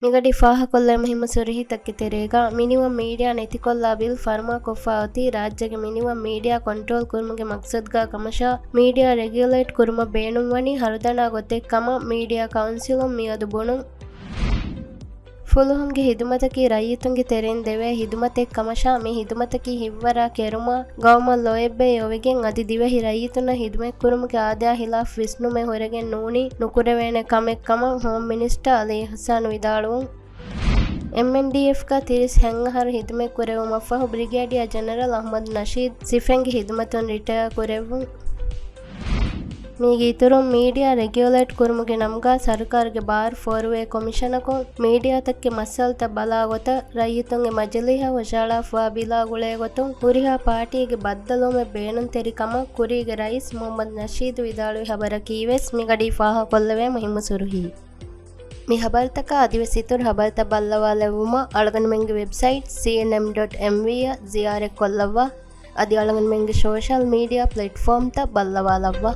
ಮಿಗಡಿ ಫಾಹ ಕೊಲ್ಲ ಮಹಿಮ ಸುರಿಹಿ ತಕ್ಕಿ ತೆರೆಗ ಮಿನಿಮಮ್ ಮೀಡಿಯಾ ನೆತಿಕೊಲ್ಲ ಬಿಲ್ ಫರ್ಮಾ ಕೊಫಾವತಿ ರಾಜ್ಯಗೆ ಮಿನಿಮಮ್ ಮೀಡಿಯಾ ಕಂಟ್ರೋಲ್ ಕುರ್ಮಗೆ ಮಕ್ಸದ್ಗಾ ಕಮಶ ಮೀಡಿಯಾ ರೆಗ್ಯುಲೇಟ್ ಕುರ್ಮ ಬೇಣುವನಿ ಹರದನಾ ಗೊತ್ತೆ ಕಮ ಮೀಡಿಯಾ ಕೌನ್ಸಿಲ್ ಮಿಯದು ಬುಣು ಫುಲುಹುಂಗೆ ಹಿದುಮತಕಿ ರೈಯಿತುಂಗೆ ತೆರೆನ್ ದೆವೆ ಹಿದುಮತೆ ಕಮಶಾ ಮಿ ಹಿದುಮತಕಿ ಹಿವ್ವರಾ ಕೆರುಮ ಗೌಮಲ್ ಲೊಯೆಬ್ಬೆ ಯೊವಿಗೆನ್ ಅದಿ ದಿವೆಹಿ ರೈಯಿತುನ ಹಿದುಮೆಕ್ ಕುರುಮುಗೆ ಆದ್ಯಾ ಹಿಲಾಫ್ ವಿಸ್ನುಮೆ ಹೊರಗೆನ್ ನೂನಿ ನುಕುರೆವೇನೆ ಕಮೆಕ್ ಕಮ ಹೋಮ್ ಮಿನಿಸ್ಟರ್ ಅಲಿ ಹಸಾನ್ ವಿದಾಳುವುಂ MNDF का 30 ಹೆಂಗಹರು ಹಿದುಮೆಕ್ ಕುರೆವುಂ ಅಫಹು ಬ್ರಿಗೇಡಿಯರ್ ಜನರಲ್ ಅಹ್ಮದ್ ನಶೀದ್ ಸಿಫೆಂಗೆ ಹಿದುಮತುನ್ ರಿಟೈರ್ ಕುರೆವುಂ ಮೀಗೆ ಇತುರುಂ ಮೀಡಿಯಾ ರೆಗ್ಯುಲೇಟ್ ಕುರುಮುಗೆ ನಮ್ಗಾ ಸರ್ಕಾರಗೆ ಬಾರ್ ಫೋರ್ವೆ ಕೊಮಿಷನಕು ಮೀಡಿಯಾ ತಕ್ಕೆ ಮಸ್ಸಲ್ತ ಬಲಾ ಗೊತ ರೈಯಿತುಂಗೆ ಮಜಲಿಹ ವಶಾಳಾ ಫಾ ಬಿಲಾ ಗುಳೆ ಗೊತು ಹುರಿಹಾ ಪಾರ್ಟಿಗೆ ಬದ್ದಲೊಮೆ ಬೇಣುಂ ತೆರಿಕಮ ಕುರಿಗೆ ರೈಸ್ ಮೊಹಮ್ಮದ್ ನಶೀದ್ ವಿದಾಳುವಿ ಹಬರ ಕೀವೆಸ್ ಮಿಗಡಿ ಫಾಹ ಕೊಲ್ಲವೆ ಮುಹಿಮ್ಮು ಸುರುಹಿ ಮಿ ಹಬರ್ತಕ ಅದಿವೆಸಿತುರ್ ಹಬರ್ತ ಬಲ್ಲವಾಲೆವುಮ ಅಳಗನ ಮೆಂಗೆ ವೆಬ್ಸೈಟ್ cnm.mv ಜಿಯಾರೆ ಕೊಲ್ಲವ್ವ ಅದಿ ಅಳಗನ ಮೆಂಗೆ ಸೋಷಲ್ ಮೀಡಿಯಾ ಪ್ಲಾಟ್ಫಾರ್ಮ್ ತ ಬಲ್ಲವಾಲವ್ವ